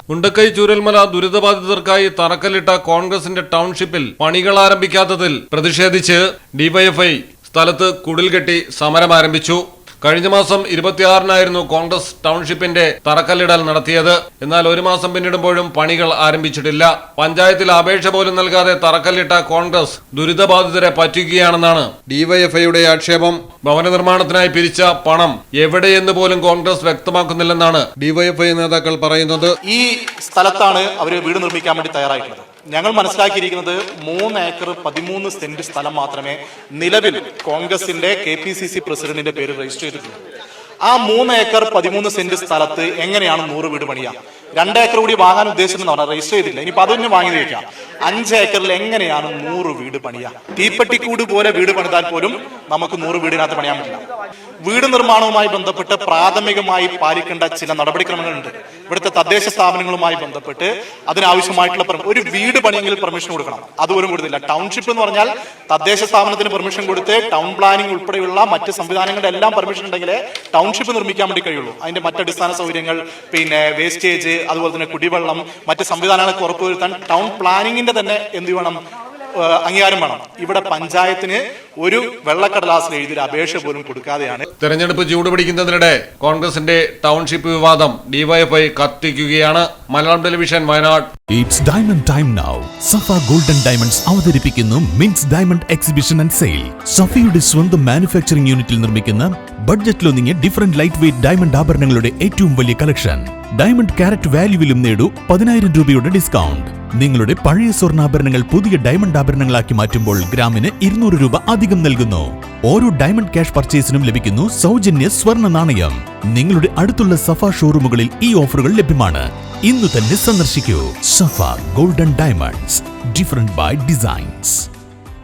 മുണ്ടക്കൈ ചൂരൽമല ദുരിതബാധിതർക്കായി തറക്കല്ലിട്ട കോൺഗ്രസിന്റെ ടൗൺഷിപ്പിൽ പണികൾ ആരംഭിക്കാത്തതിൽ പ്രതിഷേധിച്ച് ഡിവൈഎഫ്ഐ സ്ഥലത്ത് കുടിൽ കെട്ടി സമരം ആരംഭിച്ചു. കഴിഞ്ഞ മാസം 26-നായിരുന്നു കോൺഗ്രസ് ടൗൺഷിപ്പിന്റെ തറക്കല്ലിടൽ നടത്തിയത്. എന്നാൽ ഒരു മാസം പിന്നിടുമ്പോഴും പണികൾ ആരംഭിച്ചിട്ടില്ല. പഞ്ചായത്തിൽ അപേക്ഷ പോലും നൽകാതെ തറക്കല്ലിട്ട കോൺഗ്രസ് ദുരിതബാധിതരെ പറ്റിക്കുകയാണെന്നാണ് ഡിവൈഎഫ്ഐയുടെ ആക്ഷേപം. ഭവന നിർമ്മാണത്തിനായി പിരിച്ച പണം എവിടെയെന്ന് പോലും കോൺഗ്രസ് വ്യക്തമാക്കുന്നില്ലെന്നാണ് ഡിവൈഎഫ്ഐ നേതാക്കൾ പറയുന്നത്. ഈ സ്ഥലത്താണ് അവർ വീട് നിർമ്മിക്കാൻ വേണ്ടി തയ്യാറായിട്ടുള്ളത്. ഞങ്ങൾ മനസ്സിലാക്കിയിരിക്കുന്നത് 3 ഏക്കർ 13 സെന്റ് സ്ഥലം മാത്രമേ നിലവിൽ കോൺഗ്രസിന്റെ KPCC പ്രസിഡന്റിന്റെ പേര് രജിസ്റ്റർ ചെയ്തിട്ടുള്ളൂ. ആ 3 ഏക്കർ 13 സെന്റ് സ്ഥലത്ത് എങ്ങനെയാണ് 100 വീട് പണിയാം? 2 ഏക്കർ കൂടി വാങ്ങാൻ ഉദ്ദേശിച്ചെന്ന് പറഞ്ഞാൽ രജിസ്റ്റർ ചെയ്തില്ല. ഇനിയിപ്പോ അതൊന്നും വാങ്ങി വയ്ക്കാം. 5 ഏക്കറിൽ എങ്ങനെയാണ് 100 വീട് പണിയാം? തീപ്പെട്ടിക്കൂട് പോലെ വീട് പണിതാൽ പോലും നമുക്ക് 100 വീടിനകത്ത് പണിയാൻ പറ്റില്ല. വീട് നിർമ്മാണവുമായി ബന്ധപ്പെട്ട് പ്രാഥമികമായി പാലിക്കേണ്ട ചില നടപടിക്രമങ്ങളുണ്ട്. ഇവിടുത്തെ തദ്ദേശ സ്ഥാപനങ്ങളുമായി ബന്ധപ്പെട്ട് അതിനാവശ്യമായിട്ടുള്ള ഒരു വീട് പണിയെങ്കിൽ പെർമിഷൻ കൊടുക്കണം. അതുപോലും കൊടുത്തില്ല. ടൗൺഷിപ്പ് എന്ന് പറഞ്ഞാൽ തദ്ദേശ സ്ഥാപനത്തിന് പെർമിഷൻ കൊടുത്ത് ടൗൺ പ്ലാനിംഗ് ഉൾപ്പെടെയുള്ള മറ്റ് സംവിധാനങ്ങളുടെ എല്ലാം പെർമിഷൻ ഉണ്ടെങ്കിലേ ടൗൺഷിപ്പ് നിർമ്മിക്കാൻ വേണ്ടി കഴിയുള്ളൂ. അതിന്റെ മറ്റടിസ്ഥാന സൗകര്യങ്ങൾ, പിന്നെ വേസ്റ്റേജ്, അതുപോലെ തന്നെ കുടിവെള്ളം, മറ്റ് സംവിധാനങ്ങൾക്ക് ഉറപ്പുവരുത്താൻ ടൗൺ പ്ലാനിങ്ങിന്റെ തന്നെ എന്ത് വേണം, അംഗീകാരം വേണം. ഇവിടെ പഞ്ചായത്തിന് ഒരു വെള്ളക്കടലാസിൽ എഴുതിയ അപേക്ഷ പോലും കൊടുക്കാതെയാണ്. തെരഞ്ഞെടുപ്പ് ചൂടുപിടിക്കുന്നതിനിടെ കോൺഗ്രസിന്റെ ടൗൺഷിപ്പ് വിവാദം ഡിവൈഎഫ്ഐ കത്തിക്കുകയാണ്. Malayalam television, Wayanad. It's diamond time now. Safa Golden Diamonds അവതരിപ്പിക്കുന്നു മിൻസ് ഡയമണ്ട് എക്സിബിഷൻ ആൻഡ് സെയിൽ. സഫയുടെ സ്വന്തം മാനുഫാക്ചറിംഗ് യൂണിറ്റിൽ നിർമ്മിക്കുന്ന ബഡ്ജറ്റിലൊതുങ്ങിയ ഡിഫറന്റ് ലൈറ്റ് വെയ്റ്റ് ഡയമണ്ട് ആഭരണങ്ങളുടെ ഏറ്റവും വലിയ കളക്ഷൻ. ഡയമണ്ട് കാരറ്റ് വാല്യൂവിലും നേടൂ 10,000 രൂപയുടെ ഡിസ്കൗണ്ട്. നിങ്ങളുടെ പഴയ സ്വർണ്ണാഭരണങ്ങൾ പുതിയ ഡയമണ്ട് ആഭരണങ്ങളാക്കി മാറ്റുമ്പോൾ ഗ്രാമിന് 200 രൂപ അധികം നൽകുന്നു. ഓരോ ഡയമണ്ട് ക്യാഷ് പർച്ചേസിനും ലഭിക്കുന്നു സൗജന്യ സ്വർണ്ണ നാണയം. നിങ്ങളുടെ അടുത്തുള്ള സഫ ഷോറൂമുകളിൽ ഈ ഓഫറുകൾ ലഭ്യമാണ്. ഇന്നു തന്നെ സന്ദർശിക്കൂ. Safa Golden Diamonds, different by designs.